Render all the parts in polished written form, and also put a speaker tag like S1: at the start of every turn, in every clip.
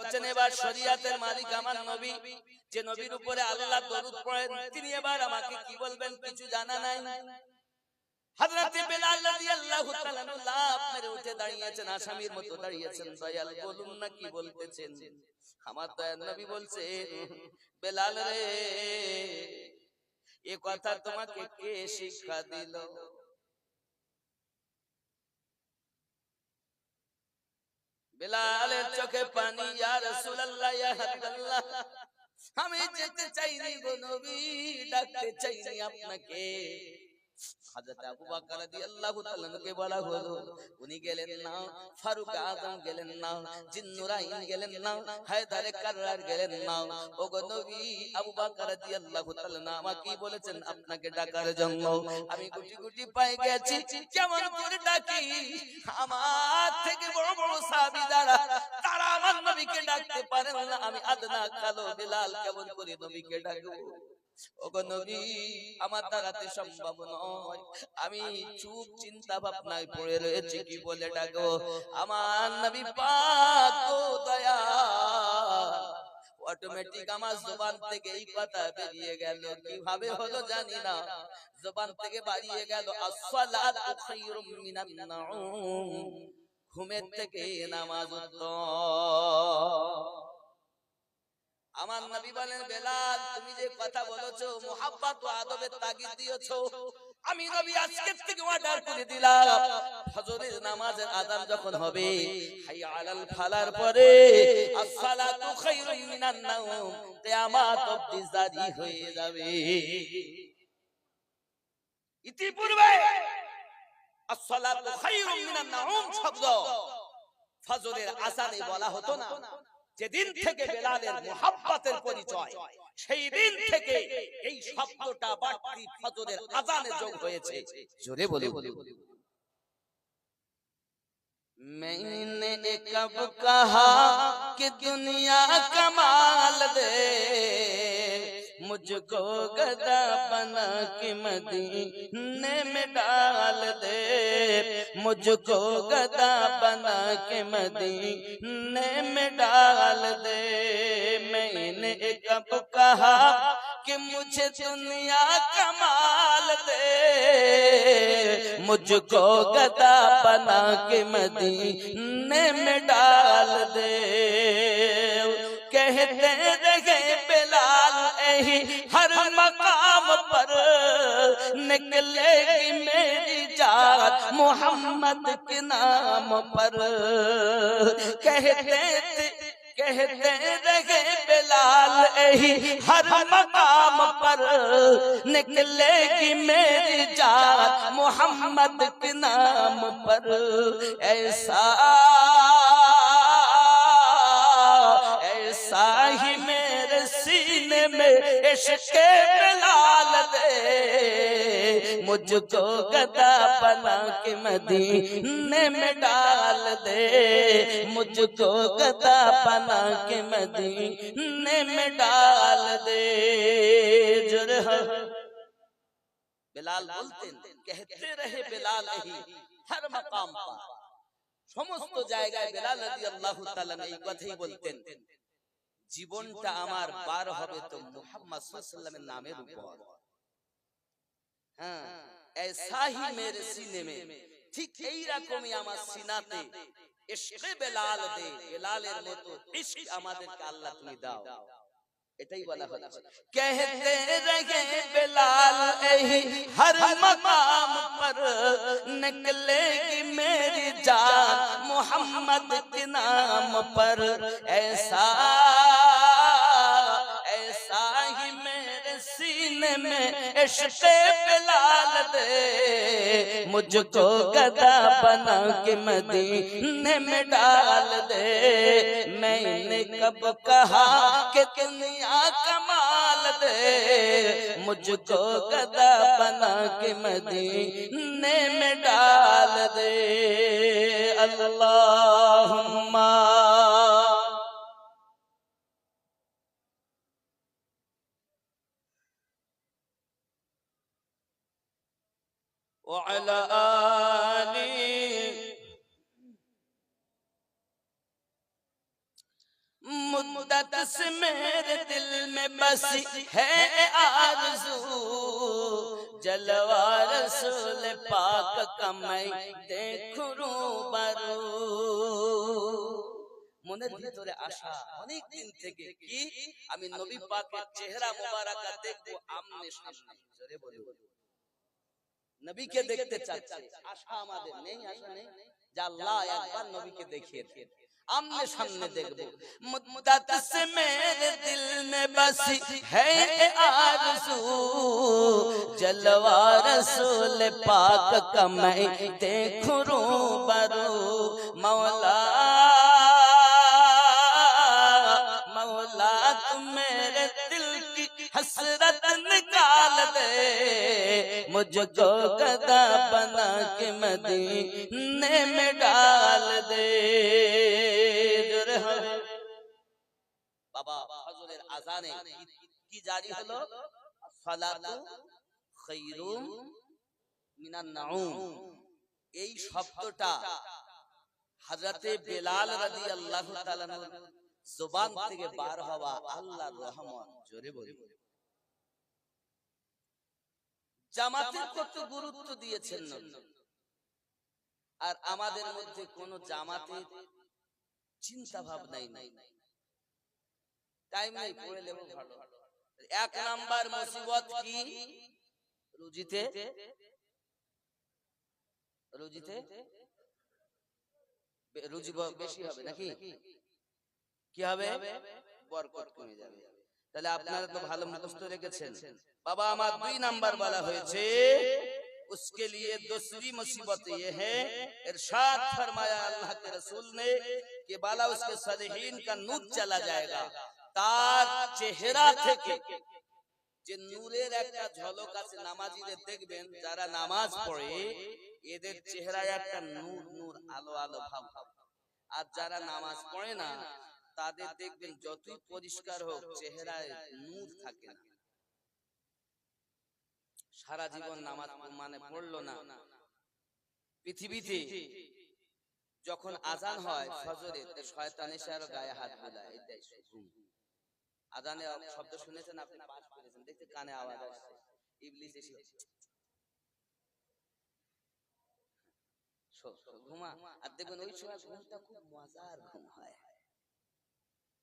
S1: করছেন। এবার শরীয়তের মালিক আমার নবী, যে নবীর উপরে আল্লাহ দরুদ পড়েন, তিনি এবার আমাকে কি বলবেন কিছু জানা নাই। হযরত বেলাল রাদিয়াল্লাহু তাআলা লাফ মেরে উঠে দাঁড়িয়েছেন, আসামির মতো দাঁড়িয়েছেন। দয়াল বলুন না কি বলতেছেন। আমার দয়াল নবী বলছে, বেলাল রে, এ কথা তোমাকে কে শিক্ষা দিল? বেলালের চোখে পানি। ইয়া রাসূলুল্লাহ, ইয়া হাবিবাল্লাহ, আমি যেতে চাইনি গো নবী, ডাকতে চাইনি আপনাকে। হযরত আবু বকর রাদিয়াল্লাহু তাআলা কে বলা হলো, উনি গেলেন না, ফারুক আযম গেলেন না, জিন্নুরাইন গেলেন না, হায়দারে কাররার গেলেন না। ওগো নবী, আবু বকর রাদিয়াল্লাহু তাআলা আমাকে বলেছেন আপনাকে ডাকার জন্য। আমি গুটি গুটি পায়ে গেছি, কেমন করে ডাকি? আমার থেকে বড় বড় সাহাবী যারা, তারা আমার নবীকে ডাকতে পারেন না, আমি আদনা কালো বেলাল কেমন করে নবীকে ডাকবো? ওগো নবী, আমার দ্বারাতে সম্ভব নয়। আমি চুপ চিন্তা ভাবনায় পড়ে রয়েছি, কি বলে ডাকবো আমার নবী পাক গো দয়াল। অটোমেটিক আমার জবান থেকে এই কথা বেরিয়ে গেল, কিভাবে হলো জানি না, জবান থেকে বেরিয়ে গেল, as-salatu খায়রুম মিনান নাউম, ঘুমের থেকে নামাজ উত্তম। আমার নবী বলেন, বেলাল তুমি যে কথা বলেছো, মুহাব্বত ও আদবের তাগিদ দিয়েছো, আমি নবী আজকে থেকে অর্ডার করে দিলাম, ফজরের নামাজের আযান যখন হবে, হাইয়া আলাল ফালার পরে as-সালাতু খায়রুম মিনান নাওম, কিয়ামত অবধি জারি হয়ে যাবে। ইতিপূর্বে as-সালাতু খায়রুম মিনান নাওম শব্দ ফজরের আযানে বলা হতো না। যেদিন থেকে বেলালের মুহাব্বতের পরিচয়, সেই দিন থেকে এই শব্দটা বাড়তি ফজরের আযানে যোগ হয়েছে। জোরে বলি, मैंने कब कहा कि दुनिया कमाल दे, मुझको गदा बना के मदीने में डाल दे, मुझको गदा बना के मदीने में डाल दे। मैंने कब कहा कि मुझे दुनिया कमाल दे, मुझको गदा बना के मदीने में डाल दे। कहते रहे बेलाल यही हर मकाम पर, निकलेगी मेरी जान मोहम्मद के नाम पर। कहते रहे बेलाल यही हर मकाम पर, निकलेगी मेरी जान मोहम्मद के नाम पर। ऐसा ही मेरे सीने में इश्क़ बेलाल दे, मुझको गदा बना के मदीने में डाल दे, मुझको गदा बना के मदीने में डाल दे। बेलाल बोलतेন, कहते रहे बेलाल यही हर मकाम पर, সমস্ত জায়গায় বেলাল রাদিয়াল্লাহু তাআলা এই কথাই বলতেন, জীবনটা আমার পার হবে তো মুহাম্মদ সাল্লাল্লাহু আলাইহি ওয়াসাল্লামের নামের উপর। হ্যাঁ, ऐसा ही मेरे सीने में, ঠিক এই রকমই আমার সিনাতে ইশকে বেলাল দে, বেলালের মতো ইশক আমাদেরকে আল্লাহ তুমি দাও। এটাই বলা হচ্ছে। कहते रहे बेलाल यही हर मकाम पर, निकलेगी मेरी जान मोहम्मद के नाम पर। ऐसा ही मेरे सीने में इश्क़ बेलाल दे, मुझको गदा बना के मदीने में डाल दे। मैंने कब कहा कि दुनिया कमाल दे, मुझको गदा बना के मदीने में डाल दे। अल्लाहुम्मा وعلى آله मुद्दत से मेरे दिल में बसी है आरज़ू, जलवा रसूल पाक का मैं देखूं रूबरू। মনের ভিতরে আশা অনেক দিন থেকে কি আমি নবী পাকের চেহারা মোবারক দেখবো আমনে সামনে। জোরে বলুন, নবীকে দেখতে চাচ্ছি, আশা আমাদের নেই? আশা নেই যে আল্লাহ একবার নবীকে দেখিয়ে দেন, আমনে সামনে দেখবো। মুদ্দত से मेरे दिल में बसी है आरज़ू, जलवा रसूल पाक का मैं देखूं रूबरू। मौला मौला तू मेरे दिल की हसरत निकाल दे, मुझको गदा बना के मदीने में डाल दे। বাবা ফজরের আযানে কি জারি হলো? সালাতু খায়রুম মিনান নাউম। এই শব্দটা হযরতে বেলাল রাদিয়াল্লাহু তাআলা জবান থেকে বার হওয়া আল্লাহর রহমত। জোরে বলুন। জামাতের কত গুরুত্ব দিয়েছেন নবী, আর আমাদের মধ্যে কোন জামাতের চিন্তা ভাবনাই নাই। টাইম নাই, পড়ে নেব ভালো। এক নাম্বার মুসিবত কি? রুজিতে রুজিতে রুজি বেশি হবে নাকি? কি হবে? বরকত কমে যাবে। তাহলে আপনারা তো ভালো মুখস্থ রেখেছেন। বাবা আমার 2 নাম্বার বলা হয়েছে, उसके लिए दूसरी मुसीबत ये है, इरशाद फरमाया अल्लाह के रसूल ने कि बाला उसके सालिहीन का नूर चला जाएगा, তার চেহারা থেকে যে নূরের একটা ঝলক আছে। নামাজীদের দেখবেন যারা নামাজ পড়ে এদের চেহারায় একটা নূর নূর আলো আলো ভাব, আর যারা নামাজ পড়ে না তাদের দেখবেন যতই পরিষ্কার হোক চেহারায় নূর থাকে না। সারা জীবন নামাজ মানে পড়লো না, পৃথিবীতে যখন আজান হয় ফজরে শয়তান এসে আর গায়ে হাত বোলায়। এটাই আজানে শব্দ শুনেছেন আপনি? পাঠ করেছেন, দেখতে কানে আওয়াজ আসছে, ইবলিস এসে ঘুমা। আর দেখবেন ওই সময় ঘুমটা খুব মজার ঘুম হয়,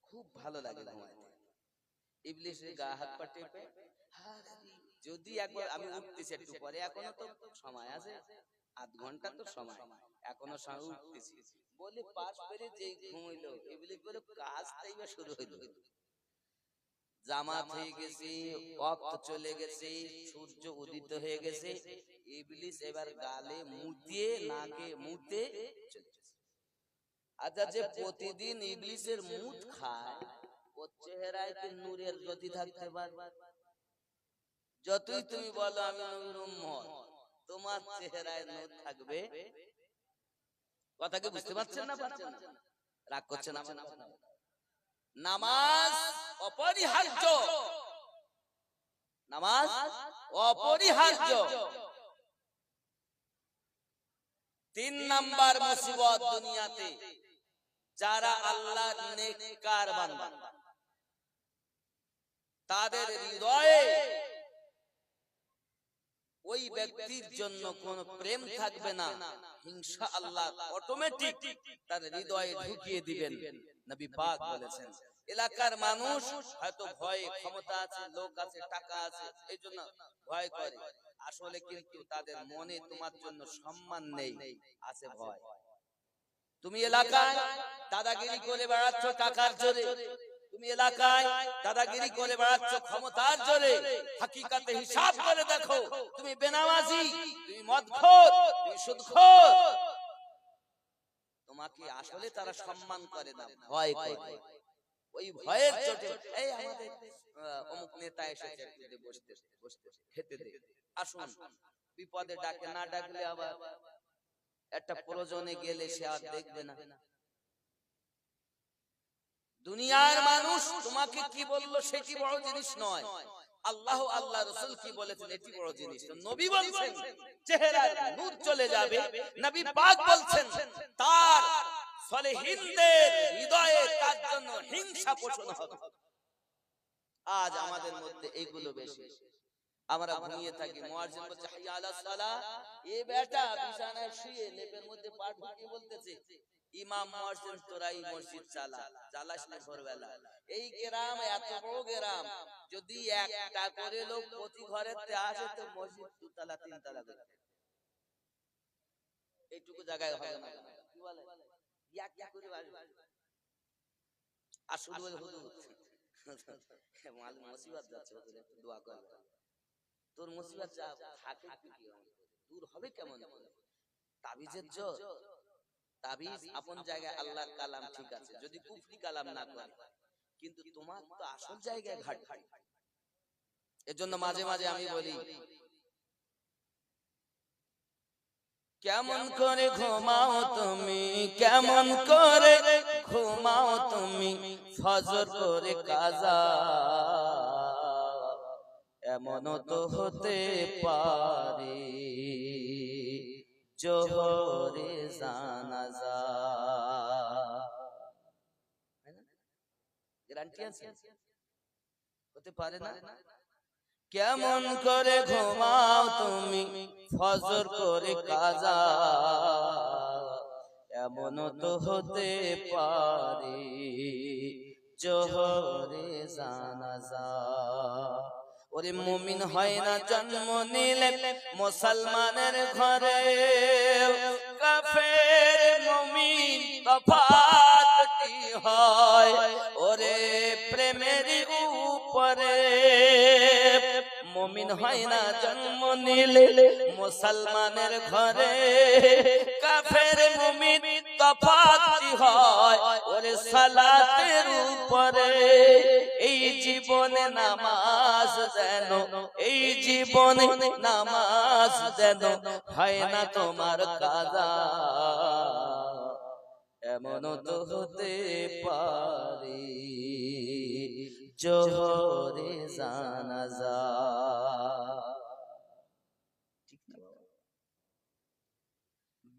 S1: খুব ভালো লাগে ঘুমাইতে। ইবলিস গায়ে হাত পা টেপে, যদি একবার আমি উঠতেছি একটু পরে, এখনো তো সময় আছে, আধ ঘন্টা তো সময়, এখনো সময় উঠতেছি বলে পাশ করে যে ঘুমাইলো, ইবলিস বলে কাজটাই বা শুরু হইলো। জামাত হয়ে গেছে, ওয়াক্ত চলে গেছে, সূর্য উদিত হয়ে গেছে, ইবলিস এবার গালে মুতে নাকে মুতে চলছে। আচ্ছা, যে প্রতিদিন ইবলিসের মুত খায় ওর চেহারায় কি নূরের জ্যোতি থাকতে পারে? যতই তুমি বলো আমি নবীর উম্মত, তোমার চেহারায় নূর থাকবে? কথা কি বুঝতে পারছেন না? পারছেন না? রাগ করছেন আমার? নামাজ অপরিহার্য, নামাজ অপরিহার্য। 3 নাম্বার মুসিবত দুনিয়াতে, যারা আল্লাহর নেককার বান্দা তাদের হৃদয়ে ওই ব্যক্তির জন্য কোন প্রেম থাকবে না, হিংসা আল্লাহ অটোমেটিক তার হৃদয়ে ঢুকিয়ে দিবেন। নবী পাক বলেছেন, এলাকার মানুষ হয়তো ভয়ে, ক্ষমতা আছে, লোক আছে, টাকা আছে, এই জন্য ভয় করে, আসলে কিন্তু তাদের মনে তোমার জন্য সম্মান নেই, আছে ভয়। তুমি এলাকায় দাদাগিরি করে বেড়াচ্ছ টাকার জোরে, তুমি এলাকায় দাদাগিরি করে বেড়াচ্ছ ক্ষমতার জোরে, হাকিকাতে হিসাব করে দেখো তুমি বেনামাজি, তুমি মদখোর, তুমি সুদখোর, তোমাকে আসলে তারা সম্মান করে না, ভয় করে। ওই ভয়ের চোটে এই আমাদের অমুক নেতা এসেছে, একটু বসতে বসতে খেতে দে, আসুন। বিপদে ডাকে, না ডাকলে আবার একটা প্রয়োজনে গেলে সে আর দেখবে না। দুনিয়ার মানুষ তোমাকে কি বললো সেটি বড় জিনিস নয়, আল্লাহ আল্লাহ রাসূল কি বলেছেন এটি বড় জিনিস। নবী বলছেন চেহারার নূর চলে যাবে, নবী পাক বলছেন তার সলিহিনদের হৃদয়ে তার জন্য হিংসা পোষণ হবে। আজ আমাদের মধ্যে এইগুলো বেশি। আমরা ঘুমিয়ে থাকি, মুয়াজ্জিন বলছে হাইয়া আলাস সালাহ, এ বেটা বিছানায় শুয়ে লেপের মধ্যে পা ঢুকিয়ে বলতেছে ইমাম মুয়াজ্জিন তোরাই মসজিদ চালা, চালাস না ভোরবেলা। এই গ্রাম এত বড় গ্রাম, যদি একটা করে লোক প্রতি ঘরেতে আসে তো মসজিদ দুতলা তিনতলা দেখতে, এইটুকু জায়গায় হবে না। কি বলে একটা করে আসবে আর শুধু হুজুর মাল মুসিবত যাচ্ছে, হুজুর একটু দোয়া করবে। তোর মুসিবত যা থাকে কি দূর হবে কেমন? তাবিজের জোর, তাবিজ আপন জায়গায় আল্লাহর কালাম ঠিক আছে, যদি কুফরি কালাম না করে, কিন্তু তোমার তো আসল জায়গায় ঘাটতি। এজন্য মাঝে মাঝে আমি বলি, কেমন করে ঘুমাও তুমি, কেমন করে ঘুমাও তুমি, ফজর করে কাজা, এমনও তো হতে পারে জোহরে জানাজা। গ্যারান্টি আছে? হতে পারে না? কেমন করে ঘুমাও তুমি, ফজর করে কাজা, এমনও তো হতে পারে জোহরে জানাজা। ওরে মুমিন হয় না জন্ম নিলে মুসলমানের ঘরে, কাফের মুমিন তফাৎ হয় ওরে প্রেমের উপরে। মুমিন হয় না জন্ম নিলে মুসলমানের ঘরে, কাফের মুমিন তফাৎ হয় ওরে সালাতের উপরে। এই জীবনে নামাজ যেন, এই জীবনে নামাজ যেন হয় না তোমার কাজা, এমনও তো হতে পারে জোহরে জানাজা।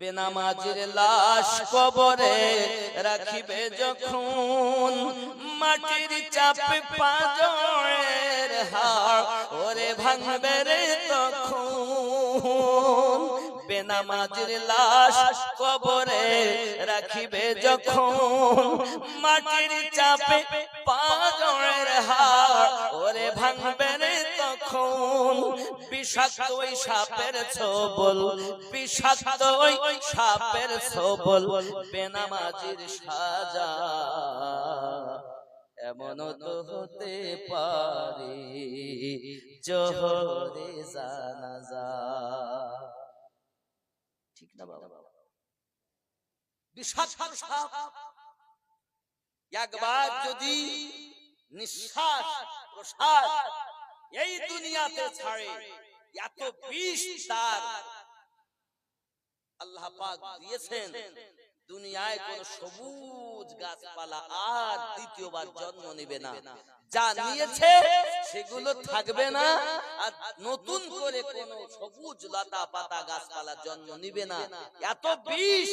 S1: বেনামাজির লাশ কবরে রাখিবে যখন, মাটির চাপে পাঁজরের হাড় ওরে ভাঙবে রে তখন। বেনামাজির লাশ কবরে রাখিবে যখন, মাটির চাপে পাঁজরের হাড় ওরে ভাঙবে রে তখন। বিষাক্ত ওই সাপের ছোবল, বিষাক্ত ওই সাপের ছোবল, বেনামাজির সাজা, এমনও তো হতে পারে জোহরে জানাজা। ঠিক না বাবা? বিষাক্ত সাপ একবার যদি নিঃশ্বাস প্রশ্বাস এই দুনিয়াতে ছাড়ে, এত বিষ তার আল্লাহ পাক দিয়েছেন, দুনিয়ায় কোন সবুজ গাছপালা আর দ্বিতীয়বার জন্ম নেবে না। যা নিয়েছে সেগুলো থাকবে না, আর নতুন করে কোন সবুজ লতা পাতা গাছপালা জন্ম নিবে না। এত বিষ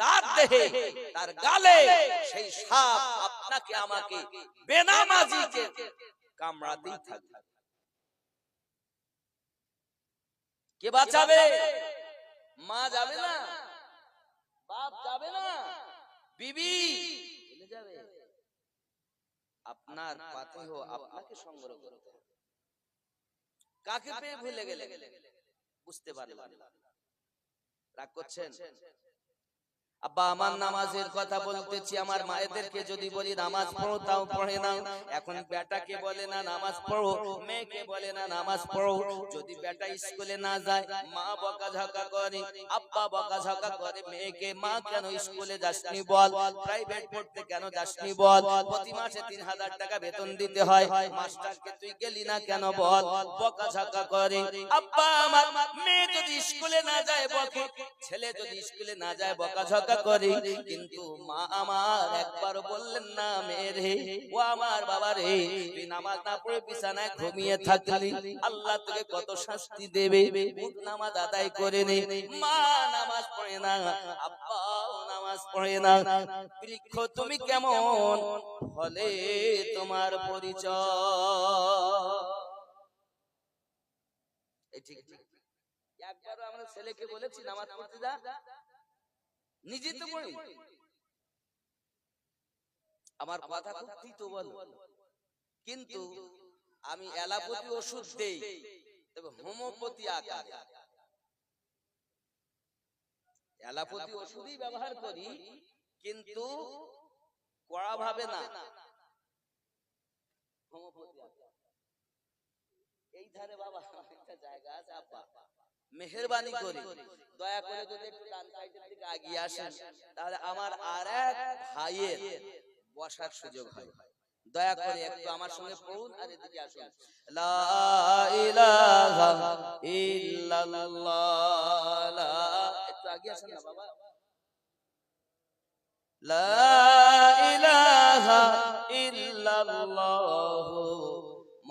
S1: তার দেহে, তার গালে। সেই সাপ আপনাকে আমাকে বেনামাজিকে কামড়াতেই থাকবে। কে বাঁচাবে? মা যাবে না, বাপ যাবে না, বিবি ভুলে যাবে। আপনার পাথেহ আপনাকে সংগ্রহ করতে হবে। কাকে পেয়ে ভুলে গেলে বুঝতে পারলেন? রাগ করছেন? আব্বা আমার নামাজের কথা বলতেছি, আমার মায়েদেরকে যদি বলি নামাজ পড়ো তাও পড়ে না। এখন বেটাকে বলে না নামাজ পড়ো, মেয়েকে বলে না নামাজ পড়ো। যদি বেটা স্কুলে না যায় মা বকাঝকা করে, আব্বা বকাঝকা করে মেয়েকে, মা কেন স্কুলে যাসনি বল, প্রাইভেট পড়তে কেন যাসনি বল, প্রতি মাসে 3000 টাকা বেতন দিতে হয়, মাস্টারকে তুই গেলি না কেন বল, বকাঝকা করে। আব্বা আমার মেয়ে যদি স্কুলে না যায় বকে, ছেলে যদি স্কুলে না যায় বকাঝকা করে। কিন্তু মা আমার একবার বললেন না মেরে, ও আমার বাবা রে, তুই নামাজ না পড়ে বিছানায় ঘুমিয়ে থাকলি, আল্লাহ তোকে কত শাস্তি দেবে, নামাজ আদায় করে নে। মা নামাজ পড়ে না, আব্বাও নামাজ নামাজ পড়ে না। বৃক্ষ তুমি কেমন, ফলে তোমার পরিচয়। ঠিক ঠিক। একবারও আমরা ছেলেকে বলেছি নামাজ পড়তে যা, নিজে তো পড়ি। আমার কথা খুব তিতো বল, কিন্তু আমি অ্যালোপ্যাথি ওষুধ দেই, তবে হোমিওপ্যাথি আকারে। অ্যালোপ্যাথি ওষুধই ব্যবহার করি, কিন্তু কড়া ভাবে না, হোমিওপ্যাথি আকারে। এই ধারে বাবা একটা জায়গা আছে, আব্বা মেহেরবানি করে দয়া করে যদি একটু ডান সাইডের দিকে এগিয়ে আসেন, তাহলে আমার আরেক ভাইয়ের বসার সুযোগ হয়। দয়া করে একটু আমার সঙ্গে পড়ুন আর এদিকে আসুন। লা ইলাহা ইল্লাল্লাহ, একটু আগে আসেন না বাবা। লা ইলাহা ইল্লাল্লাহ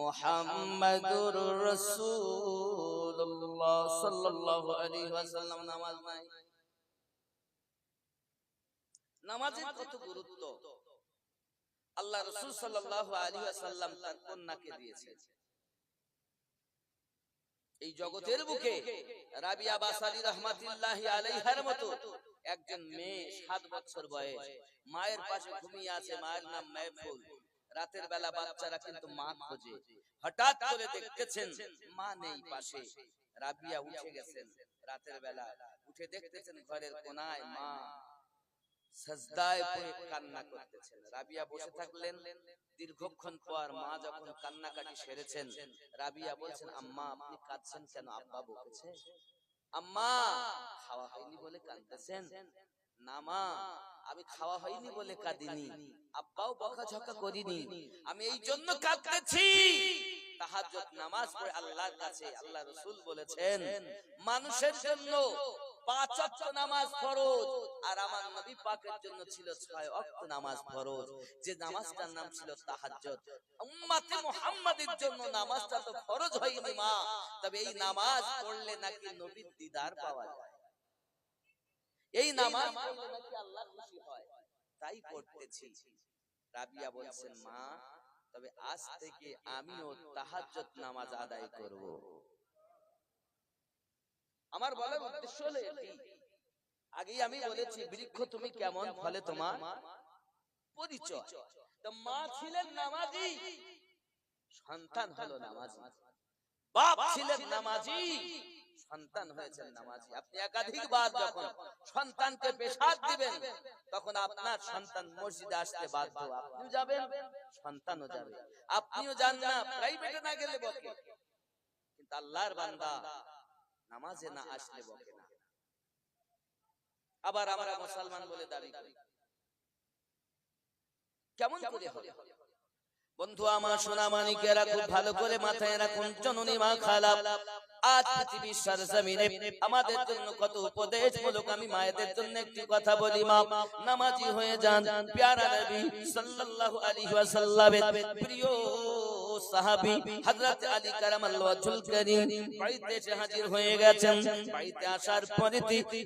S1: মুহাম্মাদুর রাসূলুল্লাহ সাল্লাল্লাহু আলাইহি ওয়াসাল্লাম। নামাজ নাই, নামাজের কত গুরুত্ব আল্লাহ রাসূল সাল্লাল্লাহু আলাইহি ওয়াসাল্লাম তার কন্যাকে দিয়েছেন। এই জগতের বুকে রাবিয়া বাসারি রাহমাতুল্লাহি আলাইহার মতো একজন মেয়ে 7 বছর বয়স, মায়ের পাশে ঘুমিয়ে আছে, মায়ের নাম মাহফুল। রাতের বেলা বাচ্চারা কিন্তু মা খোঁজে, হঠাৎ করে দেখতেছেন মা নেই পাশে। রাবিয়া উঠে গেছেন, রাতের বেলা উঠে দেখতেছেন ঘরের কোনায় মা সাজদায় পড়ে কান্না করতেছেন। রাবিয়া বসে থাকলেন। দীর্ঘক্ষণ পর মা যখন কান্নাকাটি সেরেছেন, রাবিয়া বলছেন, আম্মা আপনি কাঁদছেন কেন? আব্বা বকেছে? আম্মা খাওয়া হয়নি বলে কাঁদতেছেন? না মা, আমি খাওয়া হয়নি বলে কাঁদিনি, আব্বাও বকাঝকা করিনি, আমি এই জন্য কাঁদতেছি তাহাজ্জুদ নামাজ পড়ে আল্লাহর কাছে। আল্লাহ রাসূল বলেছেন মানুষের জন্য 5 ওয়াক্ত নামাজ ফরজ, আর আমার নবী পাকের জন্য ছিল 6 ওয়াক্ত নামাজ ফরজ, যে নামাজটার নাম ছিল তাহাজ্জুদ। উম্মতে মুহাম্মাদের জন্য নামাজটা তো ফরজ হয়নি মা, তবে এই নামাজ পড়লে নাকি নবীর দিদার পাওয়া যায়, এই নামাজ পড়লে নাকি আল্লাহ খুশি হয়, তাই পড়তেছি। রাবিয়া বলছেন, মা তবে আজ থেকে আমিও তাহাজ্জুদ নামাজ আদায় করব। আমার বলার উদ্দেশ্য হলো এটি, আগেই আমি বলেছি বৃক্ষ তুমি কেমন, ফলে তোমার পরিচয়। তো মা ছিলেন নামাজি, সন্তান হলো নামাজি। বাপ ছিলেন নামাজি, সন্তান হয়েছেন নামাজি। আপনি একাধিকবার যখন সন্তানকে পেশাব দিবেন, তখন আপনার সন্তান মসজিদে আসতে বাধ্য, আপনিও যাবেন, সন্তানও যাবে। আপনিও যান না, প্রাইভেটে না গেলে বকে, কিন্তু আল্লাহর বান্দা নামাজে না আসলে বকে না। আবার আমরা মুসলমান বলে দাবি করি, কেমন করে হবে? বন্ধু আমার, সোনা মানিকেরা, খুব ভালো করে মাথায় রাখুন, জননী মা খালাপ আজ পৃথিবীর সরজমিনে আমাদের জন্য কত উপদেশমূলক। আমি মায়েদের জন্য একটি কথা বলি, মা নামাজি হয়ে যান। প্যারা নবী সাল্লাল্লাহু আলাইহি ওয়াসাল্লামের প্রিয় সাহাবী হযরত আলী কারামাল্লাহু ওয়াজহুল কারীম বাড়িতে এসে হাজির হয়ে গেছেন। বাড়িতে আসার পরে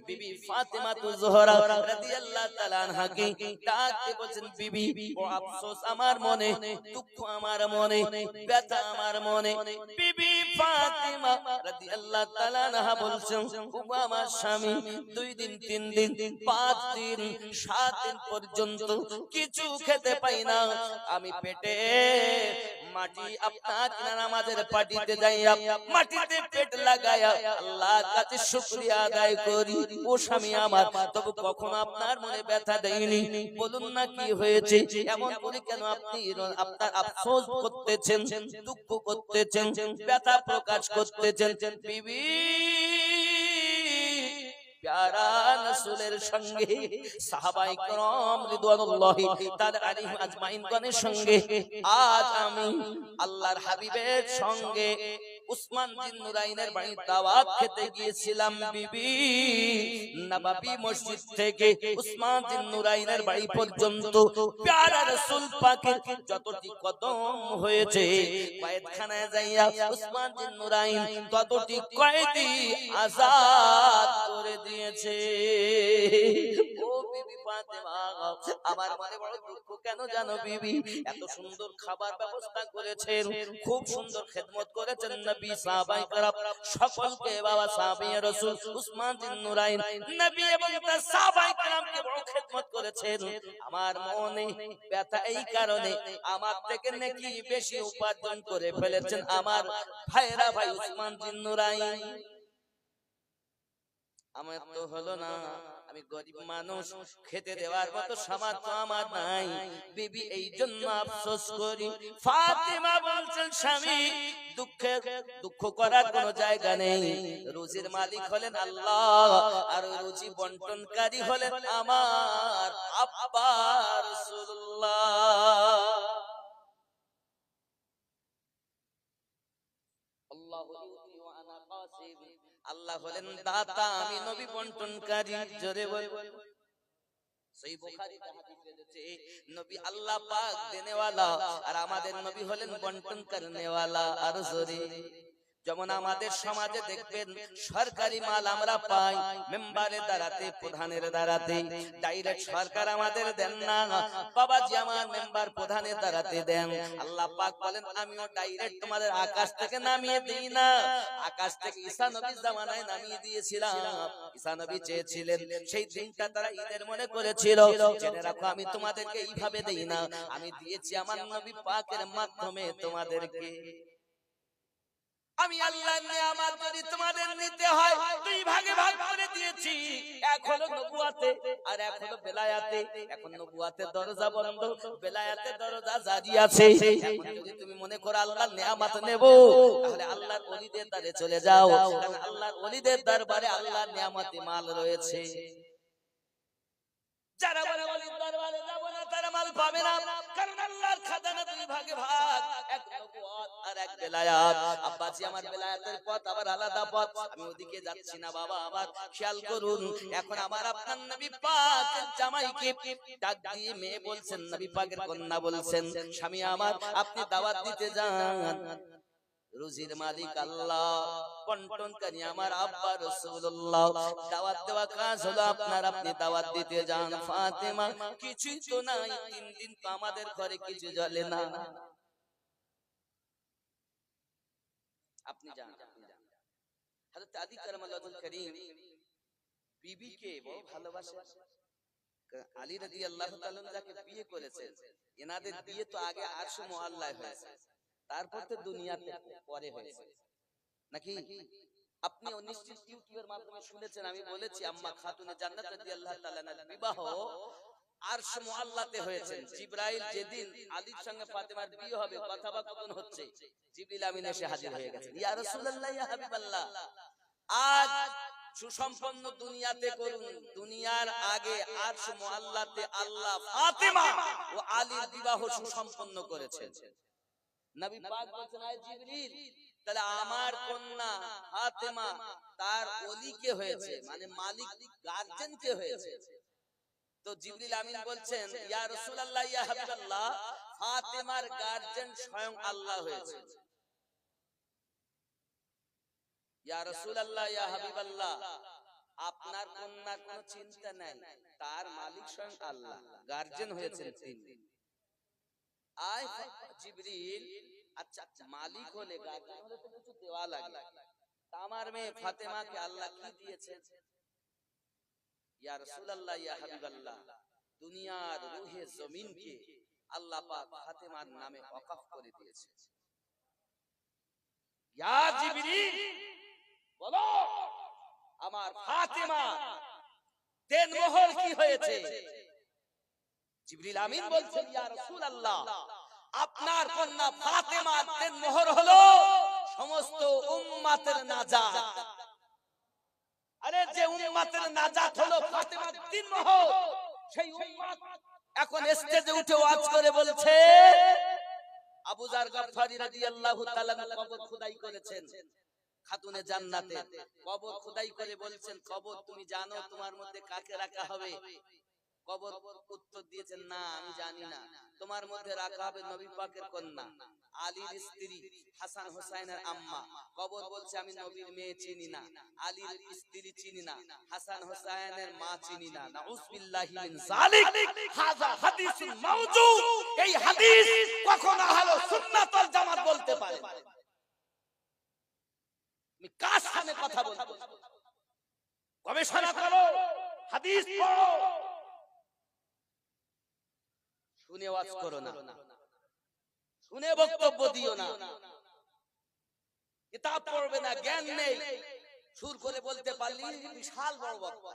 S1: বিবি ফাতেমাতুজ জোহরা রাদিয়াল্লাহু তাআলা আনহাকে ডাকতে বলেন, বিবি ও আফসোস আমার মনে, দুঃখ আমার মনে, ব্যথা আমার মনে। বিবি ফাতেমা রাদিয়াল্লাহু তাআলা আনহা বলছেন, ও আমার স্বামী 2 দিন 3 দিন 5 দিন 7 দিন পর্যন্ত কিছু খেতে পাই না, আমি পেটে মাটি আপনার নামাজের পাটিতে যাইয়া মাটিতে পেট লাগায়া আল্লাহর কাছে শুকরিয়া আদায় করি। ও স্বামী আমার, তবে কখনো আপনার মনে ব্যথা দেয়নি? বলুন না কি হয়েছে? এমন করে কেন আপনি আপনার আফসোস করতেছেন, দুঃখ করতেছেন, ব্যথা প্রকাশ করতেছেন? বিবি প্যারা রাসূলের সঙ্গে সাহাবায়ে کرام রিদওয়ানুল্লাহি তাআলা আলাইহিম আজমাইন গণের সঙ্গে আজ আমি আল্লাহর হাবিবের সঙ্গে উসমান জিন নুরাইনের বাড়ি দাওয়াত খেতে গিয়েছিলাম বিবি। নববী মসজিদ থেকে উসমান জিন নুরাইনের বাড়ি পর্যন্ত প্যারা রাসূল পাকের যতটি কদম হয়েছে, কয়েদখানায় যাইয়া উসমান জিন নুরাইন ততটি কয়েদি আজাদ করে দিয়েছে। ও বিবি ফাতেমা, আমার মনে বড় দুঃখ কেন জানো বিবি? এত সুন্দর খাবার ব্যবস্থা করেছেন, খুব সুন্দর খেদমত করেছেন নবী, সাহাবায়ে কেরাম সকলকে, বাবা সাহাবীয়ে রাসূল উসমান বিন নুরাইন নবী এবং তার সাহাবায়ে কেরামকে বড় খেদমত করেছেন। আমার মনে ব্যথা এই কারণে, আমার থেকে নেকি বেশি উপার্জন করে ফেলেছেন আমার ভাইরা, ভাই উসমান বিন নুরাইন। আমার তো হলো না, আমি গরিব মানুষ, খেতে দেওয়ার মতো সামর্থ্য আমার নাই বিবি, এই জন্য আফসোস করি। ফাতেমা বলছেন স্বামী, দুঃখ করার কোনো জায়গা নেই। রুজির মালিক হলেন আল্লাহ, আর রুজি বন্টনকারী হলেন আমার আব্বা রাসূলুল্লাহ। আল্লাহু ইউতি ওয়া আনা কাসিম, আল্লাহ হলেন দাতা, আমি নবী বন্টনকারী। জোরে বল। সহিহ বুখারীতে হাদিস এসেছে, নবী আল্লাহ পাক দেনেওয়ালা, আর আমাদের নবী হলেন বন্টন করনেওয়ালা। আর জোরে, যেমন আমাদের সমাজে দেখবেন সরকারি মাল আমরা পাই মেম্বারের দ্বারাতে, প্রধানের দ্বারাতে, ডাইরেক্ট সরকার আমাদের দেন না, বাবাজি আমার মেম্বার প্রধানের দ্বারাতে দেন। আল্লাহ পাক বলেন আমিও ডাইরেক্ট তোমাদের আকাশ থেকে নামিয়ে দেই না, আকাশ থেকে ঈসা নবীর জামানায় নামিয়ে দিয়েছিলাম। ঈসা নবী চেয়েছিলেন, সেই দিনটা তারা ঈদের মনে করেছিল, জেনে রাখো আমি তোমাদেরকে এইভাবে দেই না, আমি দিয়েছি আমার নবী পাকের মাধ্যমে তোমাদেরকে। আমি আল্লাহর নিয়ামত যদি তোমাদের নিতে হয়, দুই ভাগে ভাগ করে দিয়েছি, এক হলো নবুয়াতে আর এক হলো বেলায়াতে। এখন নবুয়াতের দরজা বন্ধ, বেলায়াতের দরজা জারি আছে। এখন যদি তুমি মনে করো আল্লাহর নিয়ামত নেব, তাহলে আল্লাহর ওলিদের দ্বারে চলে যাও, কারণ আল্লাহর ওলিদের দরবারে আল্লাহর নিয়ামতে মাল রয়েছে। যারা বলে ওলির দরবারে যাব না, তারা মাল পাবে না, কারণ আল্লাহর খাজানা দুই ভাগে ভাগ, এক নবুয়ত আর এক বেলায়াত। আব্বাজি আমার বেলায়াতের পথ আবার আলাদা পথ, আমি ওদিকে যাচ্ছি না বাবা আমার, খেয়াল করুন। এখন আমার আপনার নবী পাক জামাইকে ডাক দিয়ে মেয়ে বলছেন, নবী পাকের কন্যা বলছেন, স্বামী আমার আপনি দাওয়াত দিতে যান, রুজির মালিক আল্লাহ, বন্টনকারী আমার আব্বা রাসূলুল্লাহ, দাওয়াত দেওয়া কাজ হলো আপনার, আপনি দাওয়াত দিতে যান। ফাতেমা, কিছুই তো নাই, 3 দিন তো আমাদের ঘরে কিছু জ্বলে না, আপনি যান, আপনি যান। হযরত আলী কারামাল্লাহুল কারীম বিবিকে বড় ভালোবাসেন। আলী রাদিয়াল্লাহু তাআলা যাকে বিয়ে করেছেন, এনাদের বিয়ে তো আগে আরশ মুআল্লায় হয়েছে, তারপর তো দুনিয়াতে পরে হয়েছে নাকি? আপনি নিশ্চিত ইউটিউবের মাধ্যমে শুনেছেন, আমি বলেছি আম্মা খাতুনে জান্নাত রাদিয়াল্লাহু তাআলা এর বিবাহ আরশ মুআল্লাতে হয়েছে। জিবরাইল যেদিন আলীর সঙ্গে ফাতেমার বিয়ে হবে, কথাবার্তা হচ্ছে, জিবরিল আমিন এসে হাজির হয়ে গেছেন, ইয়া রাসূলুল্লাহ, ইয়া হাবিবাল্লাহ, আজ সুসম্পন্ন দুনিয়াতে করুন, দুনিয়ার আগে আরশ মুআল্লাতে আল্লাহ ফাতেমা ও আলীর বিবাহ সুসম্পন্ন করেছেন। নবী পাক বলেন, আয় জিবরিল, তাহলে আমার কন্যা ফাতেমা তার ওলি কে হয়েছে, মানে মালিক গার্জিয়ান কে হয়েছে? তো জিবরিল আমিন বলছেন, ইয়া রাসূলুল্লাহ, ইয়া হাবিবাল্লাহ, ফাতেমার গার্জিয়ান স্বয়ং আল্লাহ হয়েছে। ইয়া রাসূলুল্লাহ, ইয়া হাবিবাল্লাহ, আপনার কন্যার কোনো চিন্তা নাই, তার মালিক স্বয়ং আল্লাহ, গার্জিয়ান হয়েছেন তিনি। আয় জিবরিল, আচ্ছা মালিক হলে গার্জিয়ান হলে তো কিছু দেওয়া লাগে, আমার মেয়ে ফাতেমাকে আল্লাহ কি দিয়েছেন? ইয়া রাসূলুল্লাহ, ইয়া হাবিবাল্লাহ, দুনিয়ার রুহে জমিনকে আল্লাহ পাক ফাতেমার নামে ওয়াকফ করে দিয়েছে। ইয়া জিবরিল, বলো আমার ফাতেমা দেনমোহর কি হয়েছে? জিবরিল আমিন বলছেন, ইয়া রাসূলুল্লাহ, আপনার কন্যা ফাতেমার দেনমোহর হলো সমস্ত উম্মতের নাজাত। আরে যে উম্মতের নাজাত হলো ফাতেমার দেনমোহর, সেই উম্মত এখন স্টেজে উঠে ওয়াজ করে বলছে, আবু আবু যার গফফারি রাদিয়াল্লাহু তাআলা কবর খোদাই করেছেন খাতুনে জান্নাতে, কবর খোদাই করে বলছেন কবর তুমি জানো তোমার মধ্যে কাকে রাখা হবে? কবর উত্তর দিয়েছেন না আমি জানি না, তোমার মধ্যে রাখা হবে নবী পাকের কন্যা আলীর স্ত্রী হাসান হোসাইনের আম্মা। কবর বলছে আমি নবীর মেয়ে চিনি না, আলীর স্ত্রী চিনি না, হাসান হোসাইনের মা চিনি না। নাউযুবিল্লাহি মিন যালিক, হাযা হাদিসুন মাওযূদ। এই হাদিস কখনো আহলে সুন্নাত ওয়াল জামাত বলতে পারে না। আমি কার সামনে কথা বলবো? গবেষণা করো, হাদিস পড়ো, শুনে ওয়াজ করো না, শুনে বক্তব্য দিও না, কিতাব পড়বে না, জ্ঞান নেই, সুর করে বলতে পারলি বিশাল বড় বক্তা।